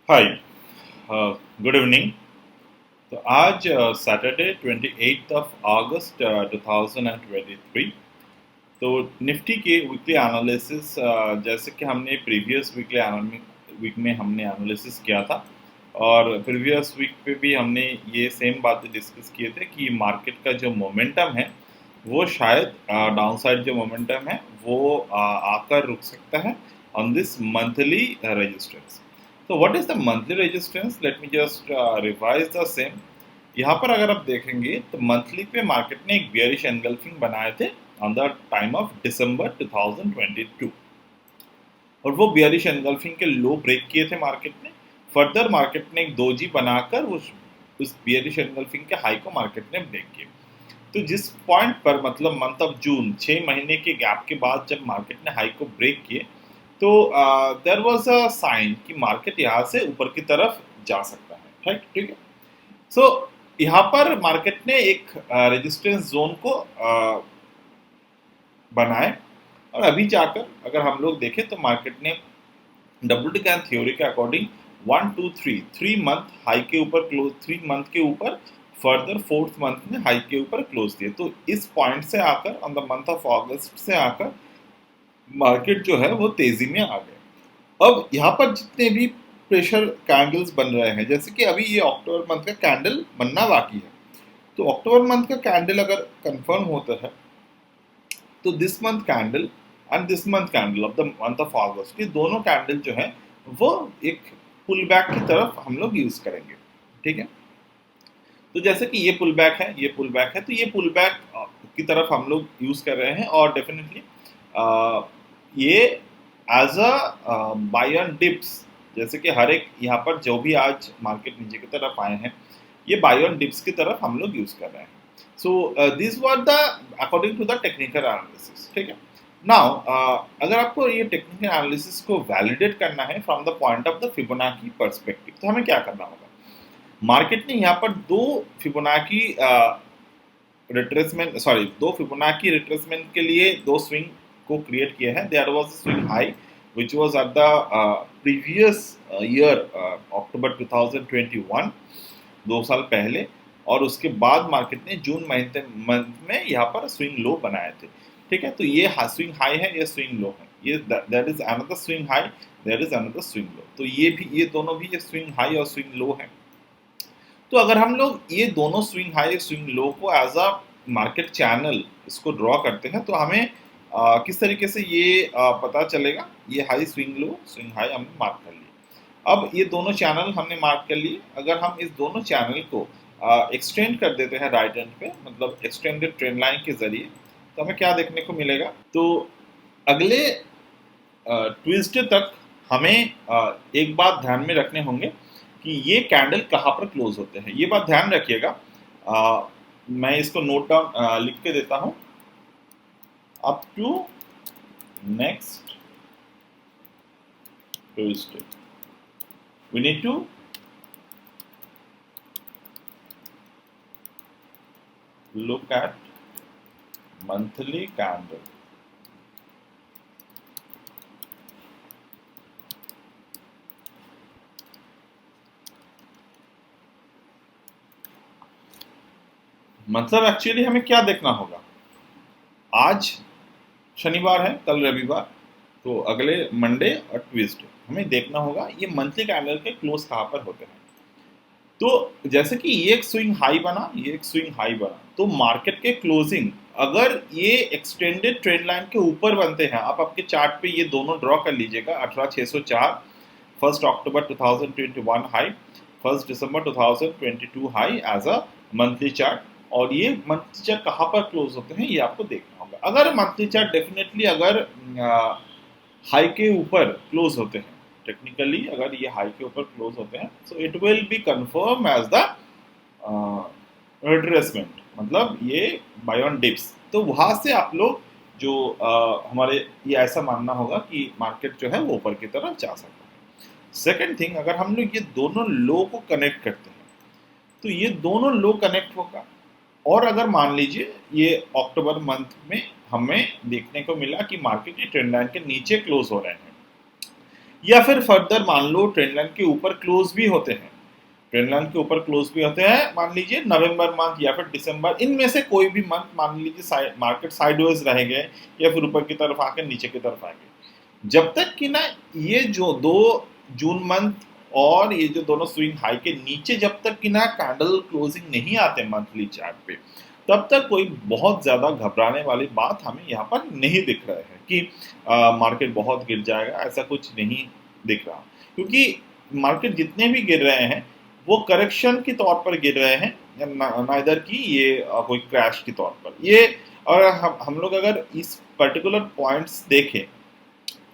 हाय। Good evening. तो आज Saturday 28 अगस्त 2023। तो निफ्टी के वीकली एनालिसिस जैसे कि हमने प्रीवियस वीक में हमने एनालिसिस किया था और प्रीवियस वीक पे भी हमने ये सेम बातें डिस्कस किए थे कि मार्केट का जो मोमेंटम है वो शायद डाउनसाइड जो मोमेंटम है वो आकर रुक सकता है ऑन दिस मंथली रेजिस्टेंस। तो what is the monthly resistance? Let me just revise the same. यहाँ पर अगर आप देखेंगे तो मंथली पे मार्केट ने एक बियरिश एनगल्फिंग बनाए थे on the time of December 2022 और वो बियरिश एनगल्फिंग के लो ब्रेक किए थे मार्केट ने। फर्दर मार्केट ने एक दोजी बनाकर उस बियरिश एनगल्फिंग के हाई को मार्केट ने ब्रेक किया। तो जिस पॉइंट पर मतलब मंथ ऑफ जून 6 महीने के गैप के बाद जब मार्केट ने हाई को ब्रेक किए तो देयर वाज अ साइन कि मार्केट यहाँ से ऊपर की तरफ जा सकता है। राइट, ठीक है। सो यहाँ पर मार्केट ने एक रेजिस्टेंस जोन को बनाए और अभी जाकर अगर हम लोग देखें तो मार्केट ने डब्ल्यू कैन थ्योरी के अकॉर्डिंग 1 2 3 3 मंथ हाई के ऊपर क्लोज, 3 मंथ के ऊपर, फर्दर फोर्थ मंथ में हाई के ऊपर क्लोज दिए। तो इस पॉइंट से आकर ऑन द मंथ ऑफ अगस्त से आकर मार्केट जो है वो तेजी में आ गया। अब यहाँ पर जितने भी प्रेशर कैंडल्स बन रहे हैं, जैसे कि अभी ये अक्टूबर मंथ का कैंडल बनना बाकी है, तो अक्टूबर मंथ का कैंडल अगर कंफर्म होता है तो this month candle and this month candle of the month of अगस्त, ये दोनों कैंडल जो है वो एक पुल बैक की तरफ हम लोग यूज करेंगे। ठीक है। तो जैसे कि ये पुल बैक है, ये पुल बैक है, तो ये पुल बैक की तरफ हम लोग यूज कर रहे हैं और डेफिनेटली ये as a buy on dips, जैसे कि हर एक यहाँ पर जो भी आज मार्केट नीचे की तरफ आए हैं ये बाय ऑन डिप्स की तरफ हम लोग यूज कर रहे हैं। So this were the according to the technical analysis. ठीक है। नाउ अगर आपको ये टेक्निकल एनालिसिस को वैलिडेट करना है from the point of the Fibonacci perspective, तो हमें क्या करना होगा? मार्केट ने यहाँ पर दो फिबोनाची रिट्रेसमेंट के लिए दो स्विंग को क्रिएट किया है। There was a swing high which was at the previous year October 2021, 2 साल पहले, और उसके बाद मार्केट ने जून मंथ में यहाँ पर स्विंग लो बनाए थे। ठीक है। तो ये स्विंग हाई है, ये स्विंग लो है, ये that is another swing high, that is another swing low. तो ये दोनों भी ये स्विंग हाई और स्विंग लो है। तो अगर हम लोग ये दोनों स्विंग हाई स्विंग लो को एज अ मार्केट चैनल इसको ड्रॉ करते हैं तो हमें किस तरीके से ये पता चलेगा? ये हाई स्विंग हाई हमने मार्क कर लिया। अब ये दोनों चैनल हमने मार्क कर लिए। अगर हम इस दोनों चैनल को एक्सटेंड कर देते हैं राइट एंड पे, मतलब एक्सटेंडेड ट्रेंड लाइन के जरिए, तो हमें क्या देखने को मिलेगा? तो अगले ट्यूसडे तक हमें एक बात ध्यान में रखने होंगे कि ये कैंडल कहाँ पर क्लोज होते हैं। ये बात ध्यान रखिएगा। मैं इसको नोट डाउन लिख के देता हूँ। Up to next Tuesday we need to look at monthly candle. मतलब एक्चुअली हमें क्या देखना होगा? आज शनिवार है, कल रविवार, तो अगले मंडे और ट्यूसडे हमें देखना होगा ये मंथली कैंडल के क्लोज कहाँ पर होते हैं। तो जैसे कि ये एक स्विंग हाई बना, ये एक स्विंग हाई बना, तो मार्केट के क्लोजिंग अगर ये एक्सटेंडेड ट्रेंड लाइन के ऊपर बनते हैं, आप आपके चार्ट पे ये दोनों ड्रॉ कर लीजिएगा। 18604 1 अक्टूबर 2021 हाई, 1 दिसंबर 2022 high as a monthly chart, और ये मंथली चार्ट कहाँ पर क्लोज होते हैं ये आपको देखना होगा। अगर मंथली चार्ट डेफिनेटली अगर हाई के ऊपर क्लोज होते हैं, टेक्निकली अगर ये हाई के ऊपर क्लोज होते हैं, so it will be confirm as the retracement, मतलब ये बाय ऑन डिप्स। तो वहां से आप लोग जो हमारे ये ऐसा मानना होगा कि मार्केट जो है वो ऊपर की तरफ जा सकता है। सेकेंड थिंग, अगर हम लोग ये दोनों लो को कनेक्ट करते हैं तो ये दोनों लो कनेक्ट होगा, और अगर मान लीजिए ये अक्टूबर मंथ में हमें देखने को मिला कि मार्केट ये ट्रेंड लाइन के नीचे क्लोज हो रहे हैं, या फिर फर्दर मान लो ट्रेंड लाइन के ऊपर क्लोज भी होते हैं, ट्रेंड लाइन के ऊपर क्लोज भी होते हैं, मान लीजिए नवंबर मंथ या फिर दिसंबर, इनमें से कोई भी मंथ मान लीजिए मार्केट साइडवेज रहेंगे या फिर ऊपर की तरफ आके नीचे की तरफ आएंगे, जब तक कि ना ये जो दो जून मंथ और ये जो दोनों स्विंग हाई के नीचे जब तक कि ना कैंडल क्लोजिंग नहीं आते मंथली चार्ट पे, तब तक कोई बहुत ज़्यादा घबराने वाली बात हमें यहाँ पर नहीं दिख रहा है कि मार्केट बहुत गिर जाएगा, ऐसा कुछ नहीं दिख रहा, क्योंकि मार्केट जितने भी गिर रहे हैं वो करेक्शन के तौर पर गिर रहे हैं, नाइदर की ये कोई क्रैश के तौर पर ये। और हम लोग अगर इस पर्टिकुलर पॉइंट्स देखें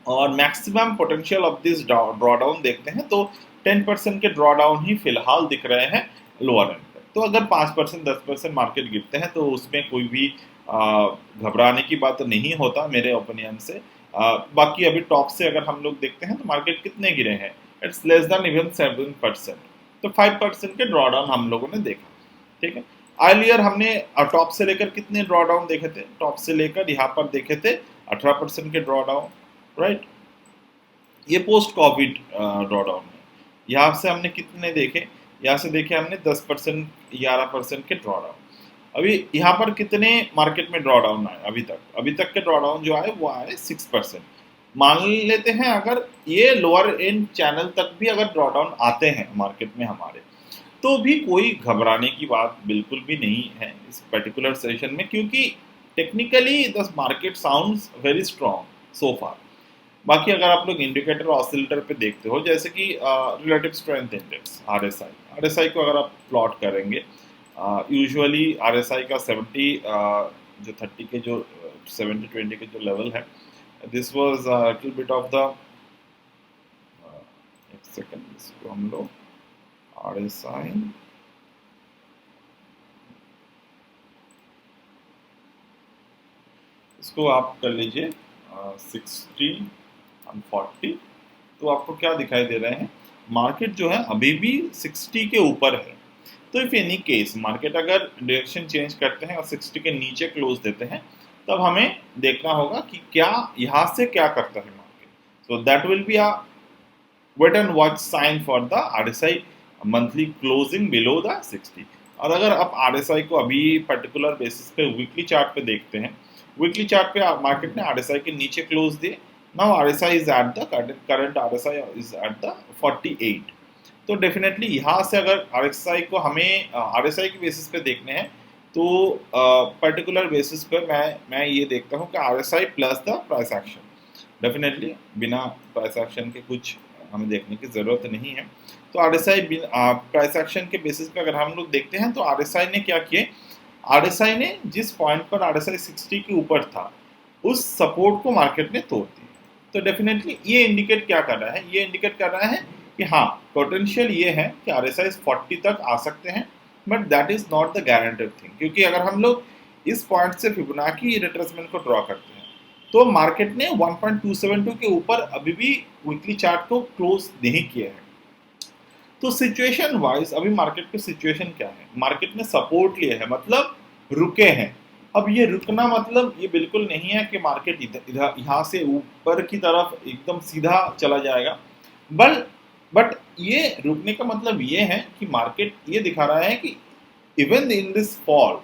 और maximum potential of this drawdown देखते हैं तो 10% के ड्रॉडाउन ही फिलहाल दिख रहे हैं लोअर एंड पर। तो अगर 5% 10% मार्केट गिरते हैं तो उसमें कोई भी घबराने की बात नहीं होता मेरे ओपिनियन से। बाकी अभी टॉप से अगर हम लोग देखते हैं तो मार्केट कितने गिरे हैं, इट्स लेस देन इवन 7%, तो 5% के ड्रॉडाउन हम लोगों ने देखा, ठीक है। अर्लियर हमने टॉप से लेकर कितने ड्रॉडाउन देखे थे, टॉप से लेकर यहाँ पर देखे थे 18% के ड्रॉडाउन, राइट। ये पोस्ट कोविड ड्रॉडाउन है, यहाँ से हमने कितने देखे, यहाँ से देखे हमने 10% 11% के ड्रॉडाउन। अभी यहाँ पर कितने मार्केट में ड्रॉडाउन आए अभी तक के ड्रॉडाउन जो आए वो आए 6%। मान लेते हैं अगर ये लोअर एंड चैनल तक भी अगर ड्रॉडाउन आते हैं मार्केट में हमारे, तो भी कोई घबराने की बात बिल्कुल भी नहीं है इस पर्टिकुलर सेशन में, क्योंकि technically the market sounds very strong so far. बाकी अगर आप लोग इंडिकेटर ऑसिलेटर पे देखते हो, जैसे कि रिलेटिव स्ट्रेंथ इंडेक्स आरएसआई को अगर आप प्लॉट करेंगे, यूजुअली आरएसआई का 70 जो 30 के जो 70-20 के जो लेवल है, this was little bit of the एक सेकंड, इसको हम लोग आरएसआई इसको आप कर लीजिए 60 और 40, तो आपको क्या दिखाई दे रहे हैं, मार्केट जो है अभी भी 60 के ऊपर है। तो इफ एनी केस मार्केट अगर डायरेक्शन चेंज करते हैं और 60 के नीचे क्लोज देते हैं, तब हमें देखना होगा कि क्या यहाँ से क्या करता है market. So that will be a wait and watch sign for the RSI monthly closing below the 60। और अगर आप आरएसआई को अभी पर्टिकुलर बेसिस पे वीकली चार्ट पे देखते हैं, वीकली चार्ट पे मार्केट ने आरएसआई के नीचे क्लोज दिए, now RSI is at the current RSI is at the 48। तो डेफिनेटली यहाँ से अगर आरएसआई को हमें आरएसआई के बेसिस पे देखने हैं, तो पर्टिकुलर बेसिस पर मैं ये देखता हूँ कि RSI plus the price action, definitely बिना प्राइस एक्शन के कुछ हमें देखने की ज़रूरत नहीं है। तो आरएसआई प्राइस एक्शन के बेसिस पे अगर हम लोग देखते हैं तो आरएसआई ने क्या किए, आरएसआई ने जिस पॉइंट पर आरएसआई 60 के ऊपर था उस सपोर्ट को मार्केट ने तोड़ दिया। तो डेफिनेटली ये इंडिकेट क्या कर रहा है, ये इंडिकेट कर रहा है कि हाँ पोटेंशियल ये है कि आरएसआई 40 तक आ सकते हैं, but that is not the guaranteed thing, क्योंकि अगर हम लोग इस पॉइंट से फिबोनाची रिट्रेसमेंट को ड्रॉ करते हैं तो मार्केट ने 1272 के ऊपर अभी भी वीकली चार्ट को क्लोज नहीं किया है। तो सिचुएशन वाइज अभी मार्केट की सिचुएशन क्या है, मार्केट ने सपोर्ट लिया है, मतलब रुके हैं। अब ये रुकना मतलब ये बिल्कुल नहीं है कि मार्केट इधर यहाँ से ऊपर की तरफ एकदम सीधा चला जाएगा, बट ये रुकने का मतलब ये है कि मार्केट ये दिखा रहा है कि even in this fall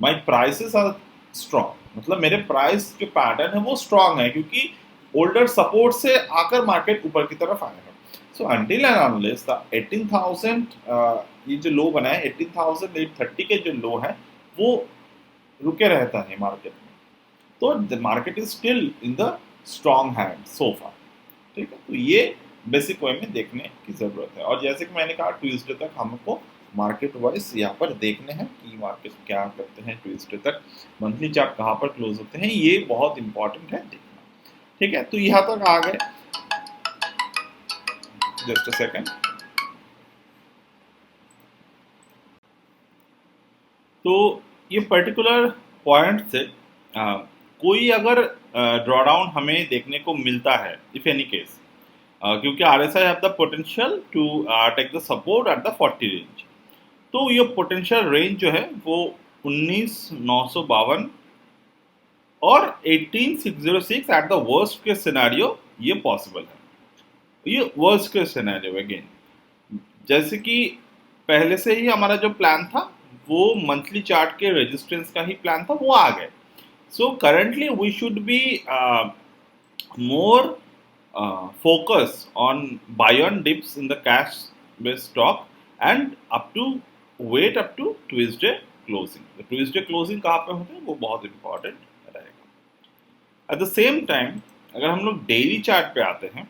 my prices are strong, मतलब मेरे प्राइस जो पैटर्न है वो स्ट्रॉन्ग है, क्योंकि ओल्डर सपोर्ट से आकर मार्केट ऊपर की तरफ आया है। So until and unless the 18,000 ये जो लो बना है 18,830 के जो लो है वो रुके रहता है मार्केट में, तो the market is still in the strong hand so far, ठीक है। तो ये बेसिक वे में देखने की ज़रूरत है। और जैसे कि मैंने कहा ट्यूसडे तक हमको मार्केट वाइज यहाँ पर देखने हैं कि मार्केट क्या करते हैं, ट्यूसडे तक मंथली चार्ट कहाँ पर क्लोज होते हैं, ये बहुत इंपॉर्टेंट है देखना, ठीक है। तो यहाँ तक आ गए, जस्ट अ सेकेंड। तो ये पर्टिकुलर पॉइंट से कोई अगर ड्रॉडाउन हमें देखने को मिलता है इफ एनी केस, क्योंकि RSI have the potential to take the support at the 40 range, तो ये पोटेंशियल रेंज जो है वो 19,952 और 18,606 एट द वर्स्ट के सिनेरियो ये पॉसिबल है। ये वर्स्ट केस सिनेरियो अगेन, जैसे कि पहले से ही हमारा जो प्लान था वो मंथली चार्ट के रेजिस्टेंस का ही प्लान था, वो आ गए. So currently we should be more focus on buy on dips in the cash based stock and up to wait up to Tuesday closing. The Tuesday closing कहाँ पे होते हैं वो बहुत important रहेगा. At the same time अगर हम लोग डेली चार्ट पे आते हैं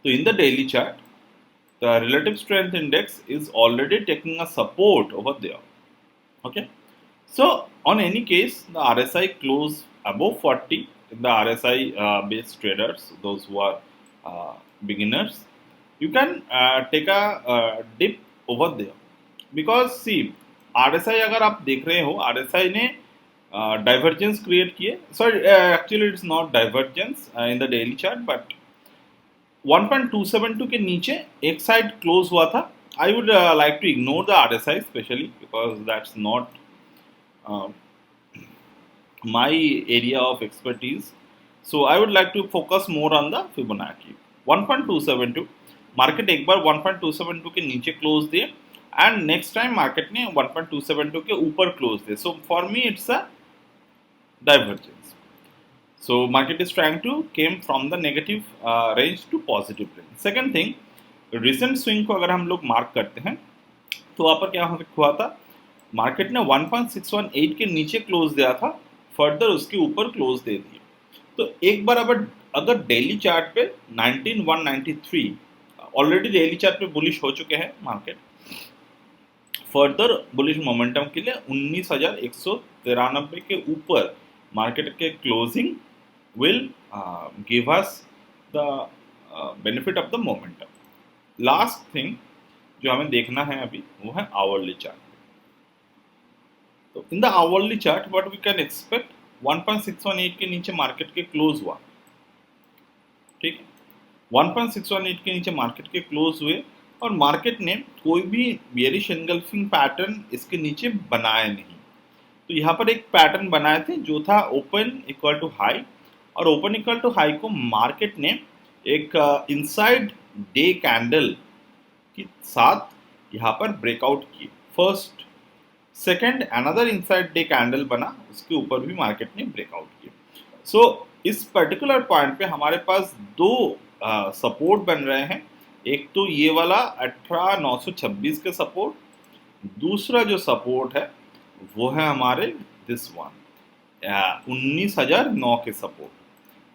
तो in the daily chart the relative strength index is already taking a support over there. Okay. So on any case, the RSI close above 40 in the RSI based traders, those who are beginners, you can take a dip over there. Because see, RSI अगर आप देख रहे हो, RSI ने divergence create किए. Sorry, actually it's not divergence in the daily chart, but 1.272 के नीचे एक साइड क्लोज हुआ था. I would like to ignore the RSI especially because that's not my area of expertise. So I would like to focus more on the Fibonacci. 1.272 market एक बार 1.272 के नीचे close दिए and next time market ने 1.272 के ऊपर close दिए. So for me it's a divergence. So market is trying to came from the negative range to positive range. Second thing, recent swing को अगर हम लोग मार्क करते हैं तो वहाँ पर क्या हुआ था, मार्केट ने 1.618 के नीचे क्लोज दिया था, फर्दर उसके ऊपर क्लोज दे दिए. तो एक बार अगर डेली चार्ट पे 19193 ऑलरेडी डेली चार्ट पे बुलिश हो चुके हैं मार्केट, फर्दर बुलिश मोमेंटम के लिए 19,193 के ऊपर मार्केट के closing will give us the benefit of the momentum. Last thing जो हमें देखना है अभी वो है आवरली चार्ट. तो in the hourly chart what we can expect, 1.618 के नीचे मार्केट के क्लोज हुआ. ठीक है, 1.618 के नीचे मार्केट के क्लोज हुए और मार्केट ने कोई भी बेयरिश एंगल्फिंग पैटर्न इसके नीचे बनाया नहीं. तो यहाँ पर एक पैटर्न बनाए थे जो था ओपन इक्वल टू हाई, और ओपन इक्वल टू हाई को मार्केट ने एक इनसाइड डे कैंडल के साथ यहाँ पर ब्रेकआउट किए. First second another inside day candle बना, उसके ऊपर भी मार्केट ने ब्रेकआउट किया. सो इस पर्टिकुलर पॉइंट पे हमारे पास दो सपोर्ट बन रहे हैं. एक तो ये वाला 18,926 के सपोर्ट, दूसरा जो सपोर्ट है वो है हमारे दिस वन 19,009 के सपोर्ट.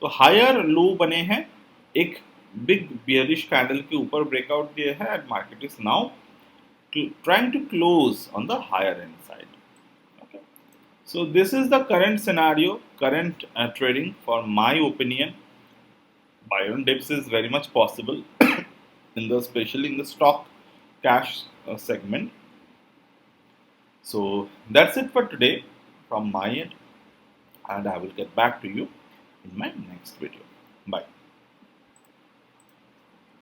तो हायर लो बने हैं, एक बिग बियरिश कैंडल के ऊपर ब्रेकआउट दिए हैं and market is now trying to close on the higher end side. Okay, so this is the current scenario, current trading. For my opinion, buy on dips is very much possible in the especially in the stock cash segment. So that's it for today from my end, and I will get back to you in my next video. Bye.